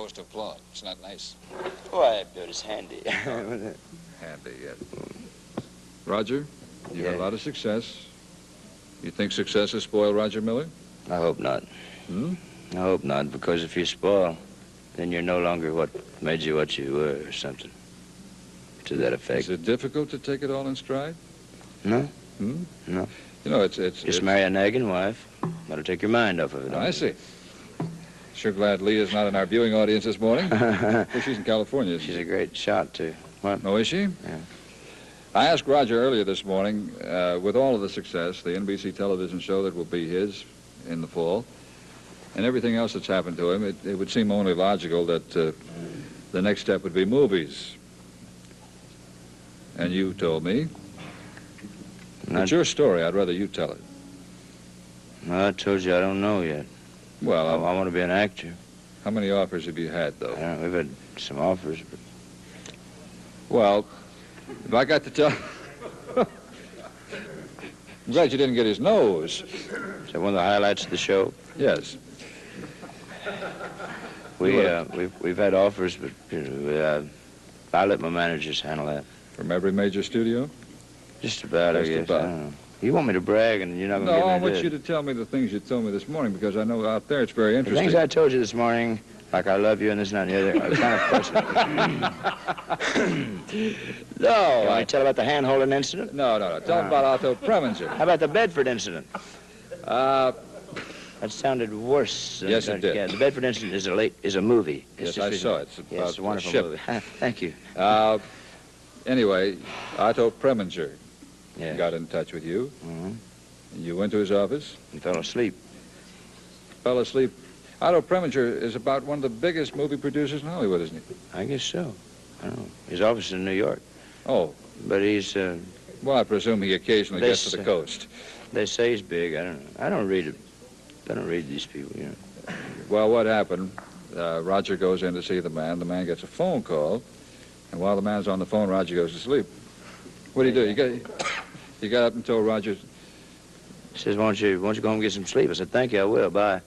supposed to applaud. It's not nice. Why, but it's handy. Handy, yes. Roger, you had a lot of success. You think success has spoiled Roger Miller? I hope not. I hope not, because if you spoil, then you're no longer what made you what you were, or something to that effect. Is it difficult to take it all in stride? No. You No. know, it's Just marry a nagging wife. That'll take your mind off of it. I see. Sure glad Leah's not in our viewing audience this morning. Well, she's in California. She's a great shot, too. What? Oh, is she? Yeah. I asked Roger earlier this morning, with all of the success, the NBC television show that will be his in the fall, and everything else that's happened to him, it would seem only logical that the next step would be movies. And you told me. It's your story. I'd rather you tell it. Well, I told you I don't know yet. Well, I want to be an actor. How many offers have you had, though? I don't know. We've had some offers, but... Well, if I got to tell... I'm glad you didn't get his nose. Is that one of the highlights of the show? Yes. We've had offers, but I let my managers handle that. From every major studio? Just about, Just I guess. about. I don't know. You want me to brag, and you're not going to No, get me I to want do it. you to tell me the things you told me this morning, because I know out there it's very The interesting. things I told you this morning, like I love you and this and that and the other, are kind of personal. No. You want me to tell about the hand-holding incident? No. Tell about Otto Preminger. How about the Bedford incident? That sounded worse. Yes, it did. Yeah, the Bedford incident is a movie. Yes, I saw it. It's Yes, about it's a wonderful ship. movie. Thank you. Anyway, Otto Preminger Yeah. got in touch with you. Mm-hmm. You went to his office. He fell asleep. Fell asleep. Otto Preminger is about one of the biggest movie producers in Hollywood, isn't he? I guess so. I don't know. His office is in New York. Oh. But he's... Well, I presume he occasionally gets to the coast. They say he's big. I don't know. I don't read these people, you know. Well, what happened? Roger goes in to see the man. The man gets a phone call. And while the man's on the phone, Roger goes to sleep. What do you do? You got up and told Roger... He says, why don't you go home and get some sleep? I said, thank you, I will. Bye.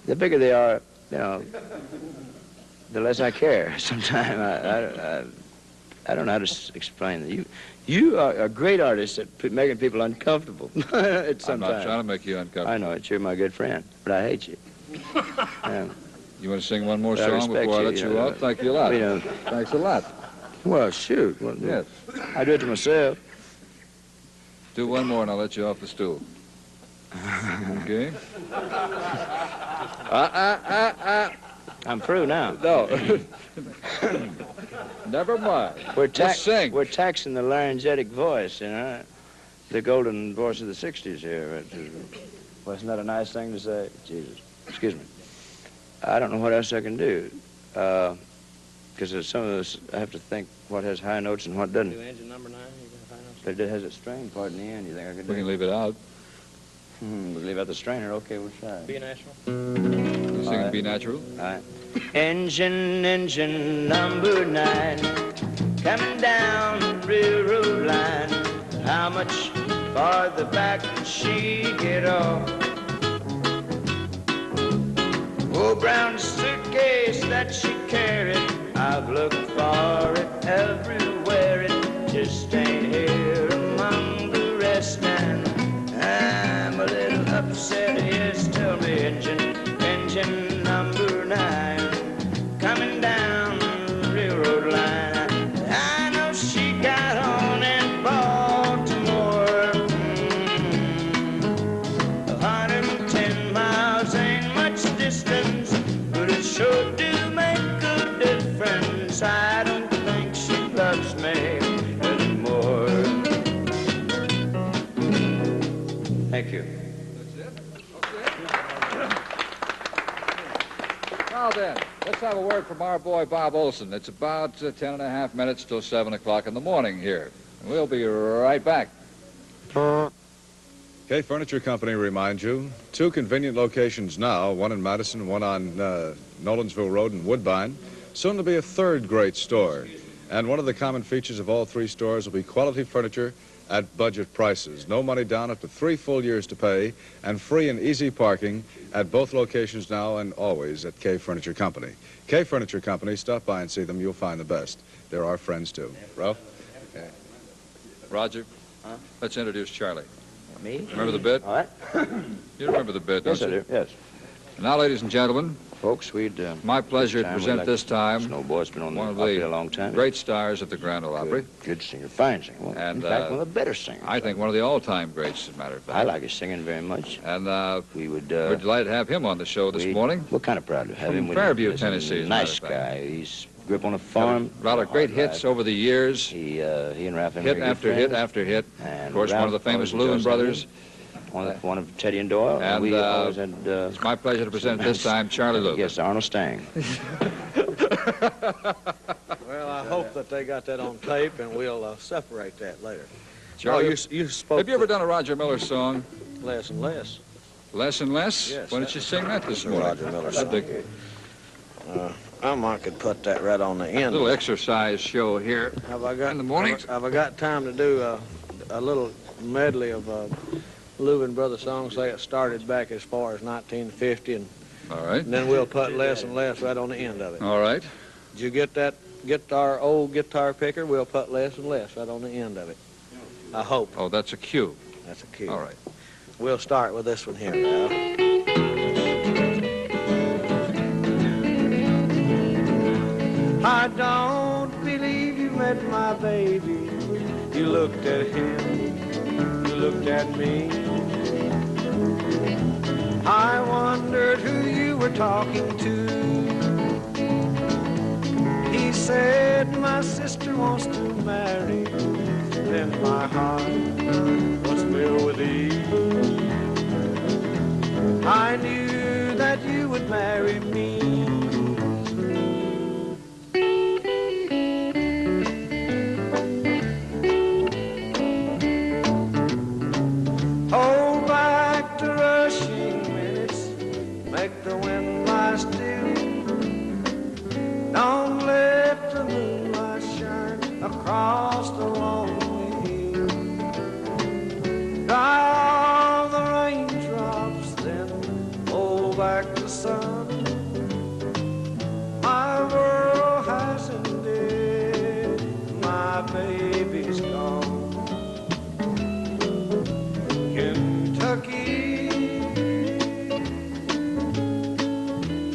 The bigger they are, you know, the less I care. Sometimes I don't know how to explain that. You are a great artist at making people uncomfortable. I'm not trying to make you uncomfortable. I know it. You're my good friend, but I hate you. You want to sing one more But I song respect before I you, let you you know, off? Thank you a lot. you know. Thanks a lot. Well, shoot. Well, Yes. I do it to myself. Do one more and I'll let you off the stool. Okay? I'm through now. No. Never mind. Just sing. We're taxing the laryngetic voice, you know. The golden voice of the 60s here. Wasn't that a nice thing to say? Jesus. Excuse me. I don't know what else I can do. Because some of this, I have to think what has high notes and what doesn't. Do engine number 9, you got high notes? But it has a strain part in the end. You think I could do We can leave it out. We leave out the strainer. Okay, we'll try. Be natural. You sing right. Be Natural. All right. Engine number 9, coming down the railroad line. How much farther back can she get off? Oh, brown suitcase that she carried, I've looked for it everywhere. It just ain't here among the rest, and I'm a little upset. Yes, tell me, engine number 9, coming down the railroad line. I know she got on in Baltimore. 110 miles ain't much distance, but it sure do make a difference. I don't think she loves me anymore. Thank you. That's it? Okay. Now then, let's have a word from our boy Bob Olson. It's about 10 and a half minutes till 7 o'clock in the morning here. We'll be right back. K Furniture Company reminds you, 2 convenient locations now, one in Madison, one on Nolensville Road in Woodbine. Soon to be a 3rd great store. And one of the common features of all 3 stores will be quality furniture at budget prices. No money down, up to 3 full years to pay, and free and easy parking at both locations now and always at K Furniture Company. K Furniture Company, stop by and see them. You'll find the best. They're our friends, too. Ralph? Okay. Roger, let's introduce Charlie. Me? Remember the bit? What? You remember the bit, don't Yes, I you? do. Yes. Now, ladies and gentlemen, Folks, we'd... my pleasure to present this time Snowboard's been on the one of Opry the a long time. great stars at the Grand Ole Opry. Good singer, fine singer. Well, And, in fact, one of the better singers. I think one of the all-time greats, as a matter of fact. I like his singing very much. And We would... we're delighted to have him on the show this morning. We're kind of proud to have From him. Fairview, Tennessee, as a Nice matter of fact. guy. He's grew up on a farm. A lot of great hits over the years. He and Ralph Hit after hit after hit. And Of course, one of the famous Lewin brothers. One of Teddy and Doyle. And we always had... it's my pleasure to present this time Charlie Lewin. Yes, Arnold Stang. Well, I hope that they got that on tape, and we'll separate that later. Charlie, you spoke have you ever done a Roger Miller song? less and less. Less and Less? Yes, Why don't you sing that this morning? Roger Miller I'd song. think I could put that right on the a end. little exercise show here. Have I got in the mornings. Have I got time to do a little medley of Leuven Brothers songs that started back as far as 1950, and All right. then we'll put Less and Less right on the end of it. All right. Did you get that old guitar picker? We'll put Less and Less right on the end of it. I hope. Oh, that's a cue. That's a key. All right. We'll start with this one here now. I don't believe you met my baby. You looked at him, you looked at me. I wondered who you were talking to. He said, my sister wants to marry. Then my heart was filled with ease. I knew that you would marry me. Hold back the rushing minutes, make the wind lie still. Don't let the moonlight shine across the lonely hill. Dry all the raindrops, then hold back the sun. My world has ended, my baby's gone. Kentucky,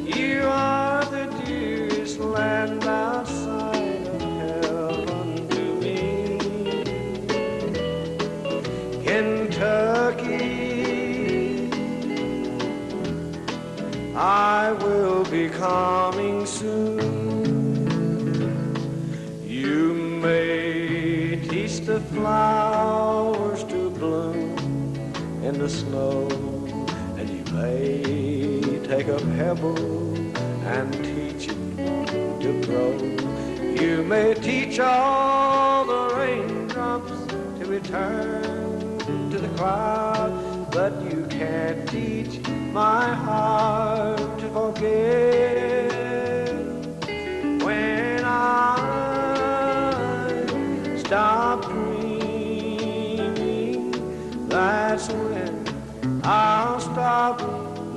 you are the dearest land outside of heaven to me. Kentucky, I will be coming soon. You may teach the flowers to bloom in the snow, and you may take a pebble and teach it to grow. You may teach all the raindrops to return to the clouds, but you can't teach my heart to forget. When I stop dreaming, that's when I'll stop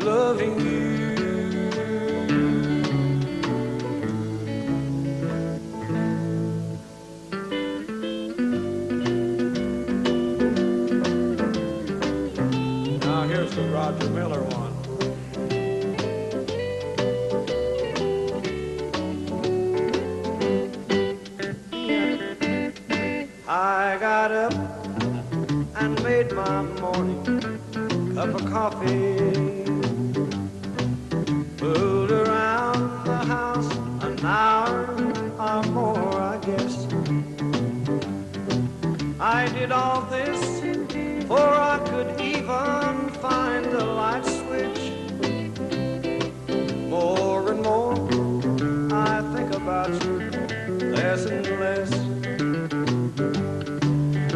loving you. Now here's the Roger Miller one. I got up and made my morning cup of coffee. Moved around the house an hour or more, I guess. I did all this before I could even find the light switch. More and more I think about you, less and less.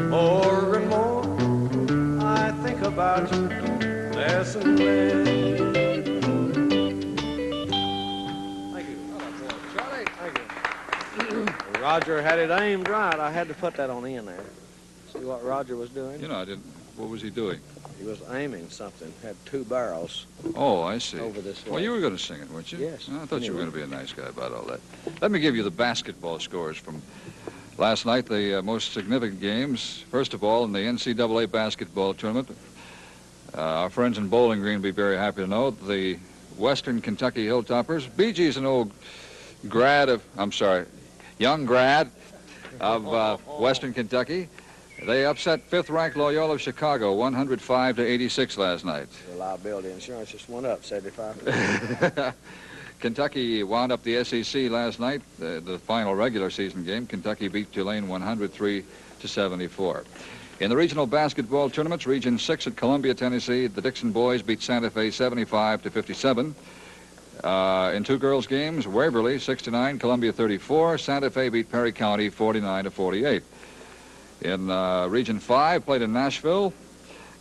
More and more I think about you, less and less. Thank you. Charlie. Thank you. Roger had it aimed right. I had to put that on the end there. See what Roger was doing? You know, I didn't. What was he doing? He was aiming something. Had 2 barrels Oh, I see. over this way. Well, you were going to sing it, weren't you? Yes. I thought you were Anyway. going to be a nice guy about all that. Let me give you the basketball scores from last night, the most significant games. First of all, in the NCAA basketball tournament, our friends in Bowling Green will be very happy to know the Western Kentucky Hilltoppers. BG's an old young grad of Western Kentucky. They upset 5th-ranked Loyola of Chicago, 105-86 last night. The liability insurance just went up 75%. Kentucky wound up the SEC last night, the final regular season game. Kentucky beat Tulane 103-74. In the regional basketball tournaments, Region 6 at Columbia, Tennessee, the Dixon boys beat Santa Fe 75-57. In 2 girls' games, Waverly 69, Columbia 34. Santa Fe beat Perry County 49-48. In Region 5, played in Nashville,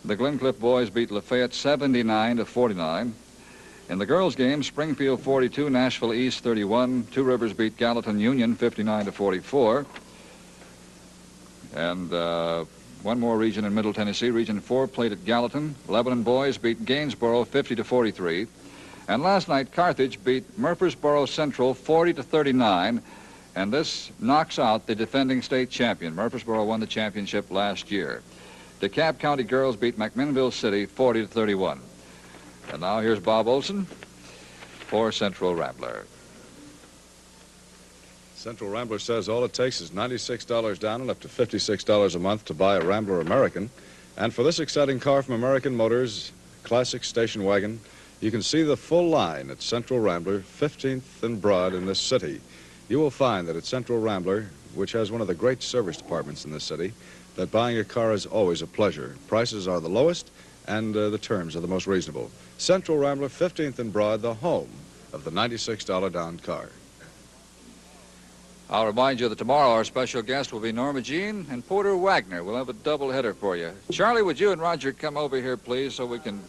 the Glencliff boys beat Lafayette 79-49. In the girls' game, Springfield 42, Nashville East 31. Two Rivers beat Gallatin Union 59-44. And one more region in Middle Tennessee, Region 4, played at Gallatin. Lebanon boys beat Gainsboro 50-43. And last night, Carthage beat Murfreesboro Central 40-39. And this knocks out the defending state champion. Murfreesboro won the championship last year. DeKalb County girls beat McMinnville City 40-31. And now here's Bob Olson for Central Rambler. Central Rambler says all it takes is $96 down and up to $56 a month to buy a Rambler American. And for this exciting car from American Motors, classic station wagon, you can see the full line at Central Rambler, 15th and Broad in this city. You will find that at Central Rambler, which has one of the great service departments in this city, that buying a car is always a pleasure. Prices are the lowest and the terms are the most reasonable. Central Rambler, 15th and Broad, the home of the $96 down car. I'll remind you that tomorrow our special guest will be Norma Jean and Porter Wagner. We'll have a double header for you. Charlie, would you and Roger come over here, please, so we can...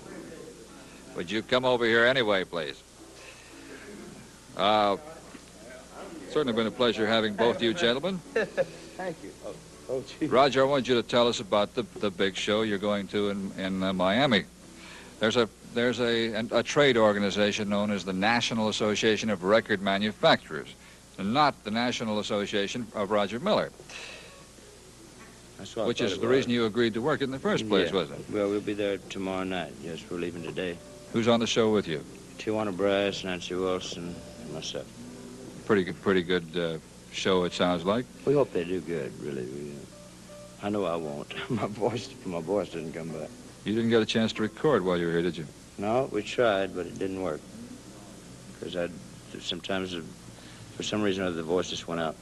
Would you come over here anyway, please? Certainly been a pleasure having both you gentlemen. Thank you. Oh, gee. Roger, I want you to tell us about the big show you're going to in Miami. There's a trade organization known as the National Association of Record Manufacturers, and not the National Association of Roger Miller, That's what I which thought is it the was. reason you agreed to work in the first place, Yeah. wasn't it? Well, we'll be there tomorrow night. Yes, we're leaving today. Who's on the show with you? Tijuana Brass, Nancy Wilson, and myself. Pretty good show, it sounds like. We hope they do good, really. I know I won't. my voice didn't come back. You didn't get a chance to record while you were here, did you? No, we tried, but it didn't work. Because sometimes, for some reason or other, the voice just went out.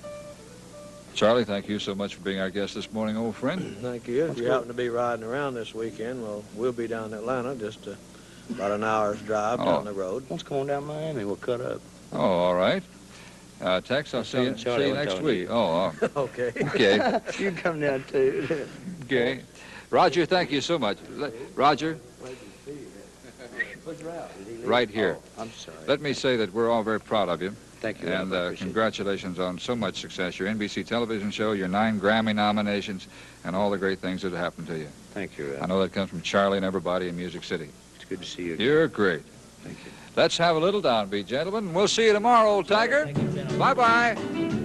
Charlie, thank you so much for being our guest this morning, old friend. Thank you. If you happen to be riding around this weekend, well, we'll be down in Atlanta, just about an hour's drive down the road. Let's come on down Miami. We'll cut up. Oh, all right. Tex, I'll see you Charlie, I'm next telling week. you. Oh, Okay. okay. You come down, too. Okay. Roger, thank you so much. Roger, right here. Oh, I'm sorry. Let me say that we're all very proud of you. Thank you. And I appreciate it. congratulations on so much success. Your NBC television show, your 9 Grammy nominations, and all the great things that have happened to you. Thank you, I know that comes from Charlie and everybody in Music City. It's good to see you again. You're great. Thank you. Let's have a little downbeat, gentlemen. We'll see you tomorrow, old tiger. Thank you, gentlemen. Bye-bye.